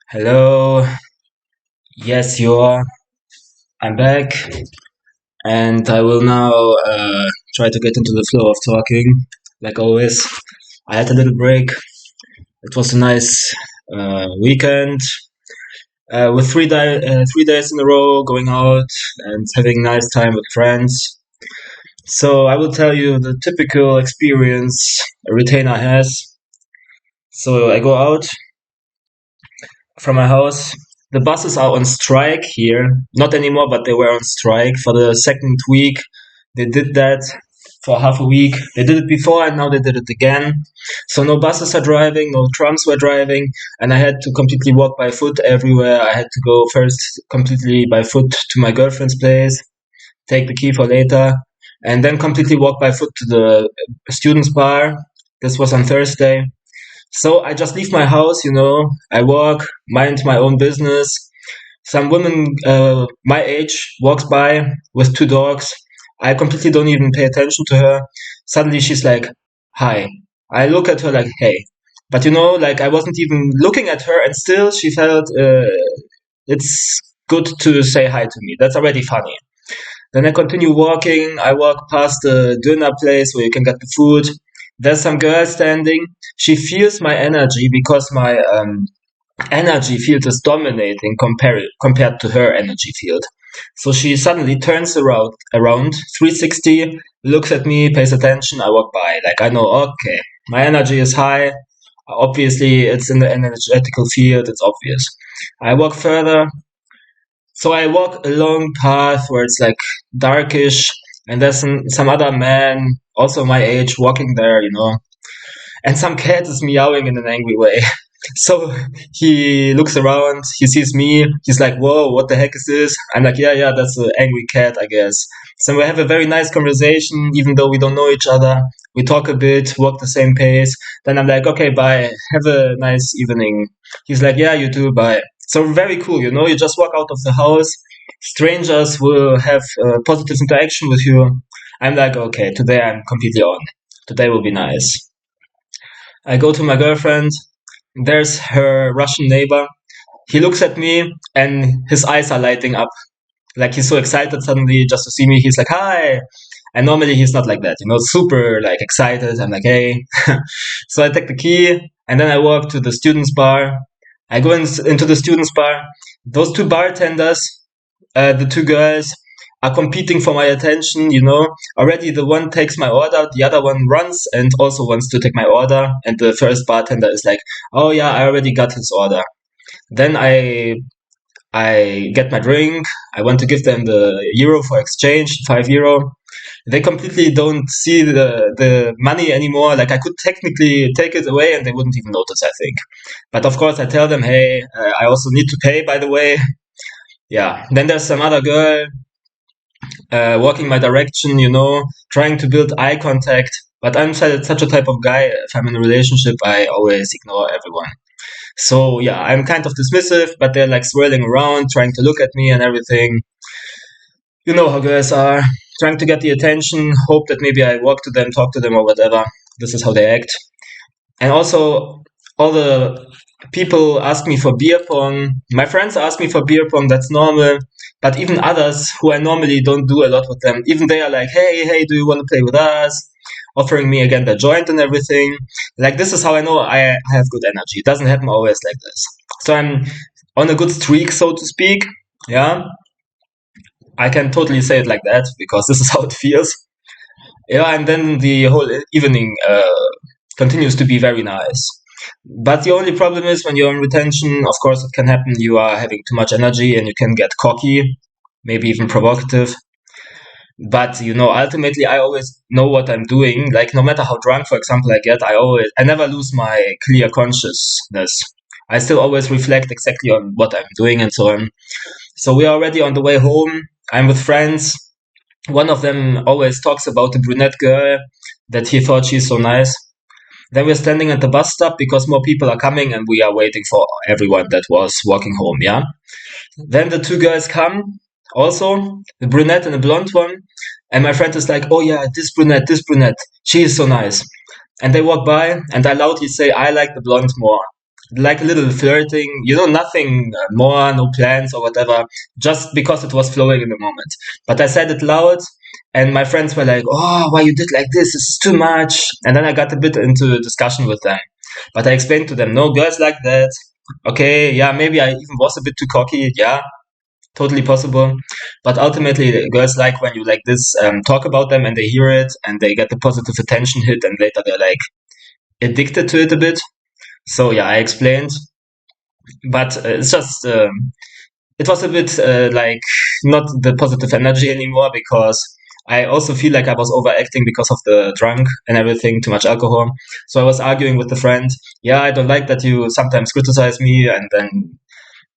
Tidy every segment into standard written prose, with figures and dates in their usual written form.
Hello. Yes, you are. I'm back, and I will now try to get into the flow of talking, like always. I had a little break. It was a nice weekend with 3 days in a row going out and having nice time with friends. So I will tell you the typical experience a retainer has. So I go out from my house. The buses are on strike here. Not anymore, but they were on strike for the second week. They did that for half a week. They did it before and now they did it again. So no buses are driving, no trams were driving, and I had to completely walk by foot everywhere. I had to go first completely by foot to my girlfriend's place, take the key for later, and then completely walk by foot to the students' bar. This was on Thursday. So I just leave my house, I walk, mind my own business. Some woman my age walks by with two dogs. I completely don't even pay attention to her. Suddenly she's like, hi. I look at her like, hey. But like I wasn't even looking at her and still she felt it's good to say hi to me. That's already funny. Then I continue walking. I walk past the dinner place where you can get the food. There's some girl standing. She feels my energy because my energy field is dominating compared to her energy field. So she suddenly turns around 360, looks at me, pays attention. I walk by. Like I know, okay, my energy is high. Obviously, it's in the energetical field. It's obvious. I walk further. So I walk a long path where it's like darkish, and there's some other man, also my age, walking there, and some cat is meowing in an angry way. So he looks around, he sees me, he's like, whoa, what the heck is this? I'm like, yeah, that's an angry cat, I guess. So we have a very nice conversation, even though we don't know each other. We talk a bit, walk the same pace. Then I'm like, okay, bye, have a nice evening. He's like, yeah, you too, bye. So very cool, you just walk out of the house. Strangers will have positive interaction with you. I'm like, okay, today I'm completely on. Today will be nice. I go to my girlfriend. There's her Russian neighbor. He looks at me and his eyes are lighting up. Like he's so excited suddenly just to see me. He's like, hi. And normally he's not like that, super like excited. I'm like, hey. So I take the key and then I walk to the students' bar. I go into the students' bar. Those two bartenders, the two girls, are competing for my attention. Already the one takes my order, the other one runs and also wants to take my order. And the first bartender is like, oh yeah, I already got his order. Then I get my drink. I want to give them the euro for exchange, €5. They completely don't see the money anymore. Like I could technically take it away and they wouldn't even notice, I think. But of course I tell them, hey, I also need to pay, by the way. Yeah. Then there's some other girl walking my direction, trying to build eye contact. But I'm such a type of guy. If I'm in a relationship, I always ignore everyone. So yeah, I'm kind of dismissive, but they're like swirling around, trying to look at me and everything. You know how girls are, trying to get the attention, hope that maybe I walk to them, talk to them, or whatever. This is how they act. And also, all the people ask me for beer pong. My friends ask me for beer pong, that's normal. But even others who I normally don't do a lot with them, even they are like, hey, do you want to play with us? Offering me again the joint and everything. Like, this is how I know I have good energy. It doesn't happen always like this. So I'm on a good streak, so to speak. Yeah. I can totally say it like that because this is how it feels. Yeah, and then the whole evening continues to be very nice. But the only problem is when you're on retention, of course, it can happen. You are having too much energy and you can get cocky, maybe even provocative. But ultimately, I always know what I'm doing. Like, no matter how drunk, for example, I get, I never lose my clear consciousness. I still always reflect exactly on what I'm doing and so on. So we are already on the way home. I'm with friends. One of them always talks about the brunette girl that he thought she's so nice. Then we're standing at the bus stop because more people are coming and we are waiting for everyone that was walking home, yeah? Then the two girls come, also, the brunette and the blonde one. And my friend is like, oh yeah, this brunette, she is so nice. And they walk by and I loudly say, I like the blonde more. like a little flirting, nothing more, no plans or whatever, just because it was flowing in the moment. But I said it loud, and my friends were like, "Oh, why you did like this? This is too much." And then I got a bit into a discussion with them. But I explained to them, no, girls like that. Okay, yeah, maybe I even was a bit too cocky. Yeah, totally possible. But ultimately, girls like when you like this talk about them and they hear it and they get the positive attention hit, and later they're like addicted to it a bit. So yeah, I explained, but it's just it was a bit like not the positive energy anymore, because I also feel like I was overacting because of the drunk and everything, too much alcohol. So I was arguing with the friend. Yeah, I don't like that you sometimes criticize me and then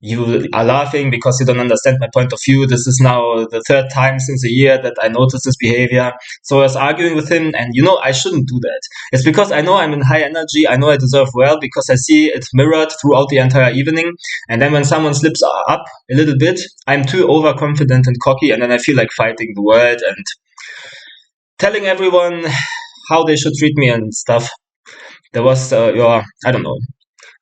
you are laughing because you don't understand my point of view. This is now the third time since a year that I noticed this behavior. So I was arguing with him, and I shouldn't do that. It's because I know I'm in high energy. I know I deserve well because I see it mirrored throughout the entire evening. And then when someone slips up a little bit, I'm too overconfident and cocky, and then I feel like fighting the world and telling everyone how they should treat me and stuff. There was, I don't know,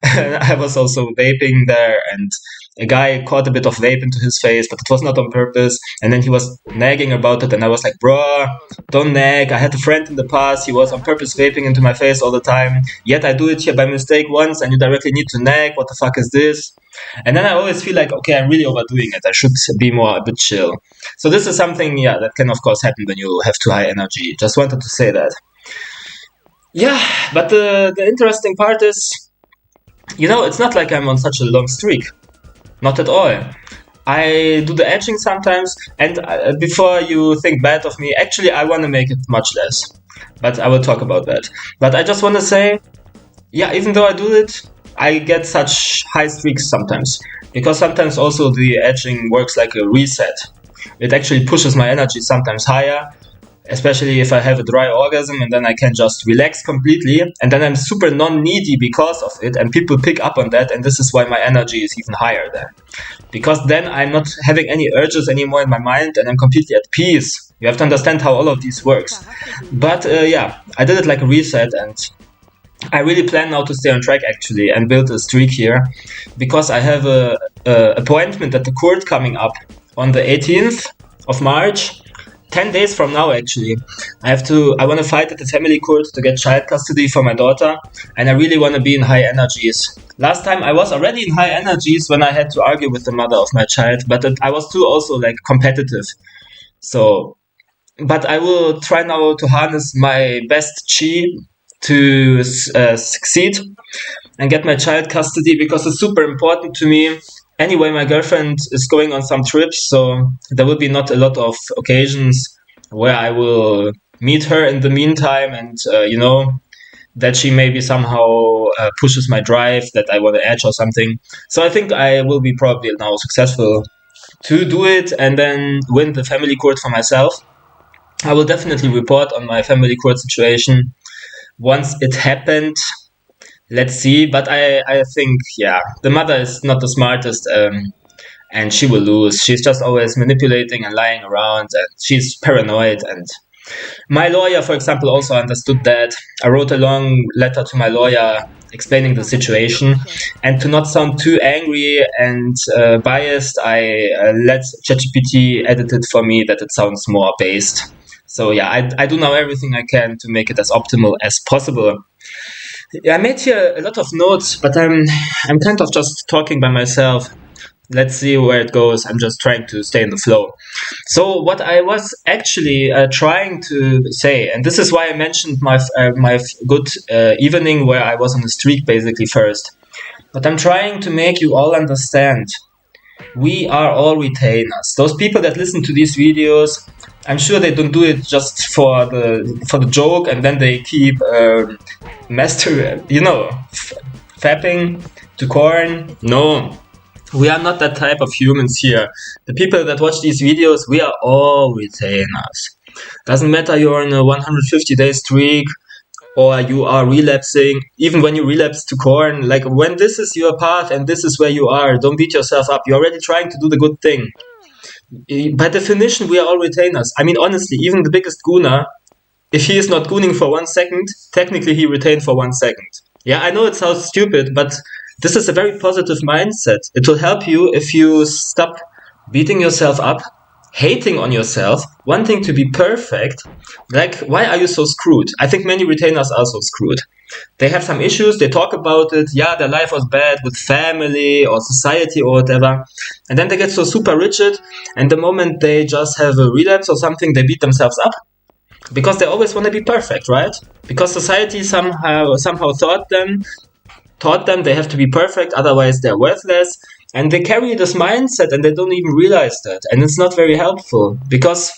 I was also vaping there, and a guy caught a bit of vape into his face, but it was not on purpose. And then he was nagging about it, and I was like, "Bro, don't nag. I had a friend in the past. He was on purpose vaping into my face all the time. Yet I do it here by mistake once, and you directly need to nag. What the fuck is this?" And then I always feel like, okay, I'm really overdoing it. I should be more a bit chill. So this is something, yeah, that can of course happen when you have too high energy. Just wanted to say that. Yeah, but the interesting part is, it's not like I'm on such a long streak. Not at all. I do the edging sometimes, and before you think bad of me, actually, I want to make it much less. But I will talk about that. But I just want to say, yeah, even though I do it, I get such high streaks sometimes. Because sometimes also the edging works like a reset. It actually pushes my energy sometimes higher, especially if I have a dry orgasm, and then I can just relax completely, and then I'm super non-needy because of it, and people pick up on that, and this is why my energy is even higher then. Because then I'm not having any urges anymore in my mind, and I'm completely at peace. You have to understand how all of this works. But yeah, I did it like a reset, and I really plan now to stay on track actually and build a streak here, because I have a appointment at the court coming up on the 18th of March. 10 days from now, actually. I want to fight at the family court to get child custody for my daughter, and I really want to be in high energies. Last time I was already in high energies when I had to argue with the mother of my child, but I was too also like competitive. So, but I will try now to harness my best chi to succeed and get my child custody, because it's super important to me. Anyway, my girlfriend is going on some trips, so there will be not a lot of occasions where I will meet her in the meantime, and that she maybe somehow pushes my drive that I want to edge or something. So I think I will be probably now successful to do it and then win the family court for myself. I will definitely report on my family court situation once it happened. Let's see, but I think, yeah, the mother is not the smartest, and she will lose. She's just always manipulating and lying around, and she's paranoid. And my lawyer, for example, also understood that. I wrote a long letter to my lawyer explaining the situation, and to not sound too angry and biased, I let ChatGPT edit it for me that it sounds more based. So yeah, I do now everything I can to make it as optimal as possible. Yeah, I made here a lot of notes, but I'm kind of just talking by myself. Let's see where it goes. I'm just trying to stay in the flow. So what I was actually trying to say, and this is why I mentioned my good evening where I was on a streak basically first. But I'm trying to make you all understand. We are all retainers. Those people that listen to these videos, I'm sure they don't do it just for the joke, and then they keep master, fapping to corn. No, we are not that type of humans here. The people that watch these videos, we are all retainers. Doesn't matter you're on a 150-day streak or you are relapsing. Even when you relapse to corn, like when this is your path and this is where you are, don't beat yourself up. You're already trying to do the good thing. By definition, we are all retainers. I mean, honestly, even the biggest gooner, if he is not gooning for 1 second, technically he retained for 1 second. Yeah, I know it sounds stupid, but This is a very positive mindset. It will help you if you stop beating yourself up, hating on yourself, wanting to be perfect. Like, why are you so screwed? I think many retainers are so screwed. They have some issues, they talk about it, yeah, their life was bad with family or society or whatever, and then they get so super rigid, and the moment they just have a relapse or something, they beat themselves up because they always want to be perfect, right? Because society somehow taught them they have to be perfect, otherwise they're worthless, and they carry this mindset and they don't even realize that, and it's not very helpful because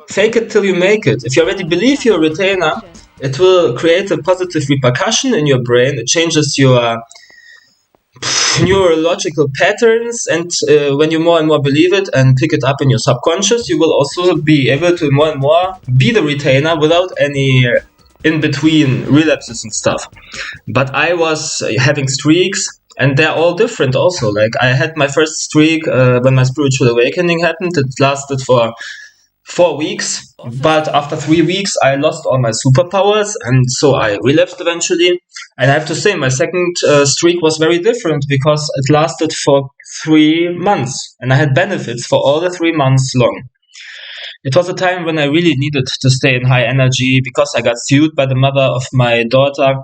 fake it till you make it. If you already believe you're a retainer, it will create a positive repercussion in your brain. It changes your neurological patterns, and when you more and more believe it and pick it up in your subconscious, you will also be able to more and more be the retainer without any in-between relapses and stuff. But I was having streaks, and they're all different also. Like, I had my first streak when my spiritual awakening happened. It lasted for 4 weeks, but after 3 weeks I lost all my superpowers, and so I relapsed eventually. And I have to say, my second streak was very different because it lasted for 3 months, and I had benefits for all the 3 months long. It was a time when I really needed to stay in high energy because I got sued by the mother of my daughter.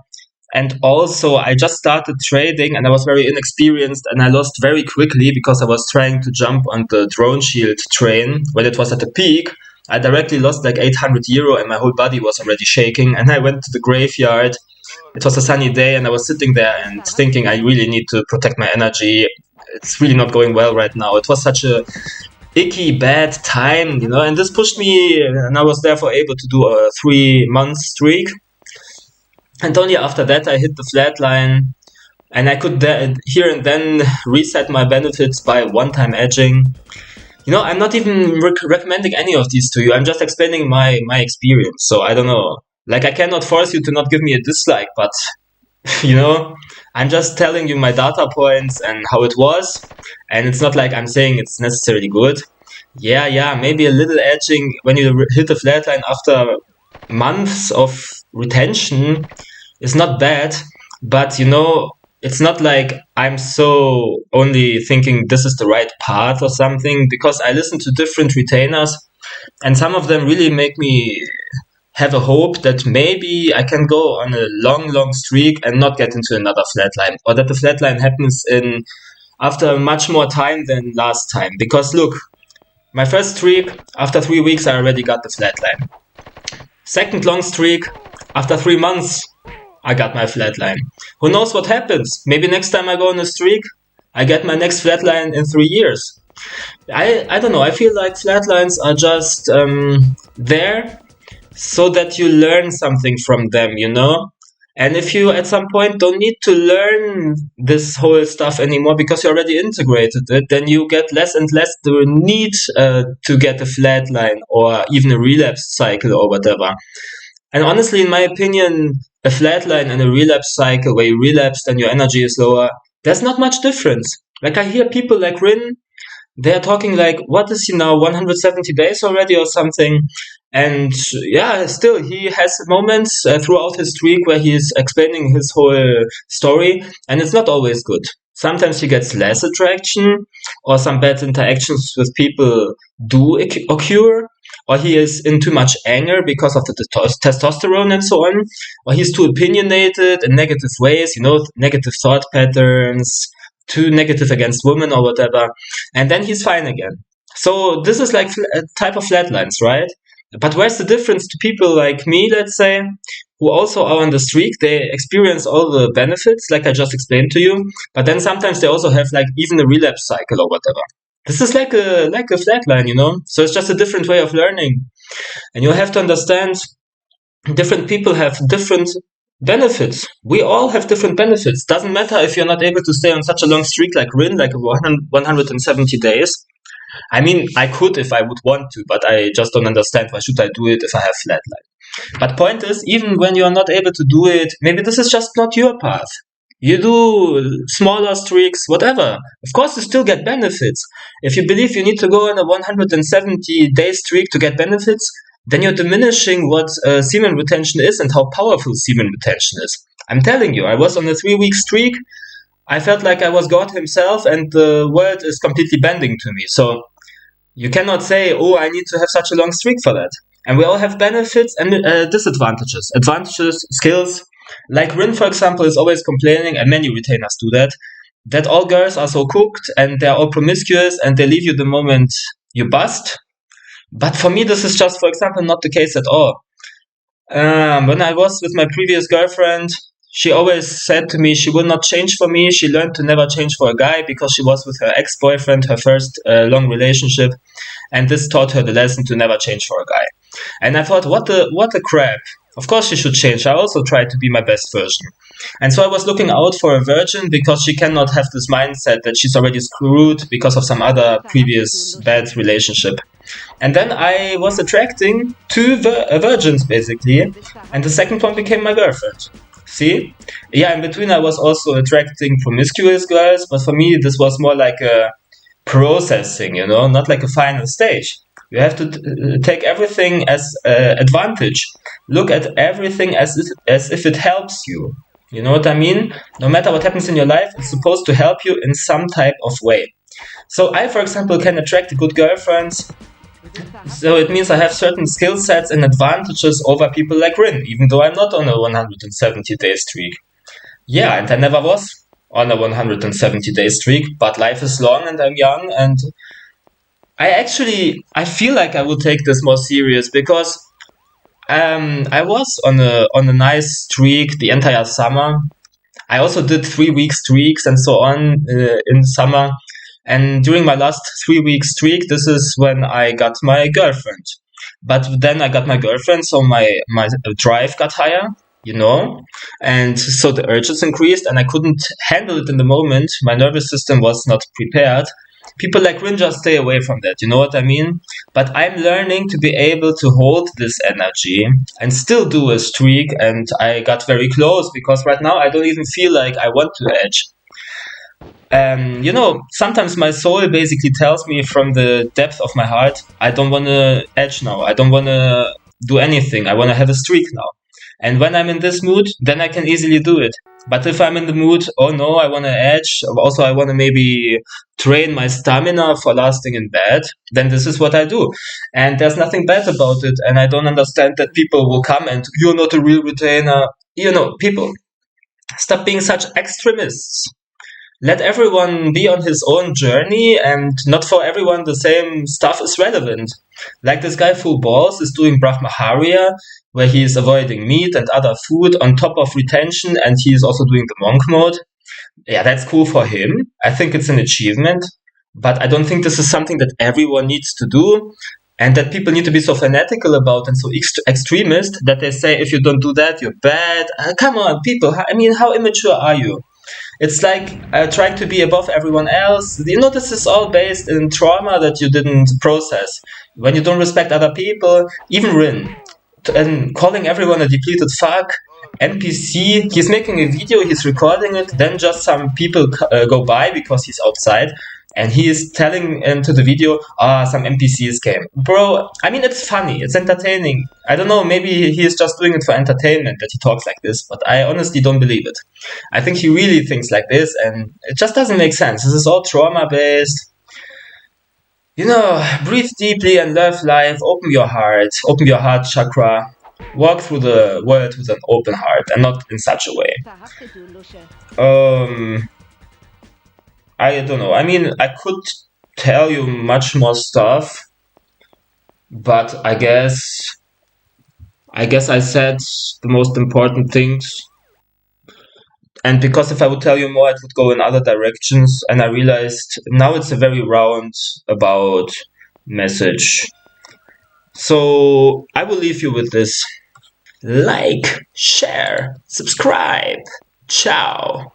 And also, I just started trading and I was very inexperienced, and I lost very quickly because I was trying to jump on the drone shield train when it was at the peak. I directly lost like 800 euro and my whole body was already shaking. And I went to the graveyard. It was a sunny day and I was sitting there and thinking, I really need to protect my energy. It's really not going well right now. It was such a icky, bad time, and this pushed me, and I was therefore able to do a 3 month streak. And only after that I hit the flat line, and I could here and then reset my benefits by one-time edging. I'm not even recommending any of these to you. I'm just explaining my experience. So I don't know. Like, I cannot force you to not give me a dislike, but I'm just telling you my data points and how it was. And it's not like I'm saying it's necessarily good. Yeah, maybe a little edging when you hit the flat line after months of retention is not bad, but it's not like I'm so only thinking this is the right path or something, because I listen to different retainers and some of them really make me have a hope that maybe I can go on a long streak and not get into another flatline, or that the flatline happens in after much more time than last time. Because look, my first streak, after 3 weeks, I already got the flatline. Second long streak, after 3 months, I got my flatline. Who knows what happens? Maybe next time I go on a streak, I get my next flatline in 3 years. I don't know. I feel like flatlines are just there so that you learn something from them, And if you at some point don't need to learn this whole stuff anymore because you already integrated it, then you get less and less the need to get a flatline or even a relapse cycle or whatever. And honestly, in my opinion, a flatline and a relapse cycle where you relapsed and your energy is lower, there's not much difference. Like, I hear people like Rin, they're talking like, what is he now, 170 days already or something? And yeah, still he has moments throughout his streak where he is explaining his whole story, and it's not always good. Sometimes he gets less attraction, or some bad interactions with people do occur, or he is in too much anger because of the testosterone and so on, or he's too opinionated in negative ways, negative thought patterns, too negative against women or whatever, and then he's fine again. So this is like a type of flatlines, right? But where's the difference to people like me, let's say, who also are on the streak? They experience all the benefits, like I just explained to you, but then sometimes they also have like even a relapse cycle or whatever. This is like a flatline, So it's just a different way of learning. And you have to understand, different people have different benefits. We all have different benefits. Doesn't matter if you're not able to stay on such a long streak like Rin, like 170 days. I mean, I could if I would want to, but I just don't understand why should I do it if I have flatline. But point is, even when you're not able to do it, maybe this is just not your path. You do smaller streaks, whatever. Of course, you still get benefits. If you believe you need to go on a 170-day streak to get benefits, then you're diminishing what semen retention is and how powerful semen retention is. I'm telling you, I was on a 3 week streak. I felt like I was God himself, and the world is completely bending to me. So you cannot say, oh, I need to have such a long streak for that. And we all have benefits and disadvantages. Advantages, skills. Like Rin, for example, is always complaining, and many retainers do that, that all girls are so cooked and they're all promiscuous and they leave you the moment you bust. But for me, this is just, for example, not the case at all. When I was with my previous girlfriend, she always said to me she will not change for me. She learned to never change for a guy because she was with her ex-boyfriend, her first long relationship, and this taught her the lesson to never change for a guy. And I thought, what a crap. Of course she should change. I also tried to be my best version. And so I was looking out for a virgin because she cannot have this mindset that she's already screwed because of some other previous bad relationship. And then I was attracting two virgins basically, and the second one became my girlfriend. See? Yeah, in between I was also attracting promiscuous girls, but for me this was more like a processing, not like a final stage. You have to take everything as advantage. Look at everything as if it helps you. You know what I mean? No matter what happens in your life, it's supposed to help you in some type of way. So I, for example, can attract good girlfriends. So it means I have certain skill sets and advantages over people like Rin, even though I'm not on a 170-day streak. Yeah, and I never was on a 170-day streak, but life is long and I'm young, and I feel like I will take this more serious because I was on a nice streak the entire summer. I also did 3 week streaks and so on in summer. And during my last 3 week streak, this is when I got my girlfriend. But then I got my girlfriend, so my drive got higher, and so the urges increased, and I couldn't handle it in the moment. My nervous system was not prepared. People like Rin just stay away from that, you know what I mean? But I'm learning to be able to hold this energy and still do a streak, and I got very close because right now I don't even feel like I want to edge. Sometimes my soul basically tells me from the depth of my heart, I don't want to edge now. I don't want to do anything. I want to have a streak now. And when I'm in this mood, then I can easily do it. But if I'm in the mood, oh no, I want to edge, also I want to maybe train my stamina for lasting in bed, then this is what I do. And there's nothing bad about it. And I don't understand that people will come and, you're not a real retainer. People, stop being such extremists. Let everyone be on his own journey, and not for everyone the same stuff is relevant. Like this guy Full Balls is doing Brahmaharya, where he is avoiding meat and other food on top of retention, and he is also doing the monk mode. Yeah, that's cool for him. I think it's an achievement, but I don't think this is something that everyone needs to do, and that people need to be so fanatical about and so extremist that they say if you don't do that, you're bad. Come on, people. I mean, how immature are you? It's like trying to be above everyone else. This is all based in trauma that you didn't process. When you don't respect other people, even Rin, and calling everyone a depleted fuck, NPC, he's making a video, he's recording it, then just some people go by because he's outside, and he is telling into the video, some NPCs came. Bro, I mean, it's funny, it's entertaining. I don't know, maybe he is just doing it for entertainment that he talks like this, but I honestly don't believe it. I think he really thinks like this, and it just doesn't make sense. This is all trauma based. Breathe deeply and love life. Open your heart chakra. Walk through the world with an open heart and not in such a way. Um, I don't know. I mean, I could tell you much more stuff, but I guess I said the most important things. And because if I would tell you more, it would go in other directions. And I realized now it's a very roundabout message. So I will leave you with this. Like, share, subscribe. Ciao.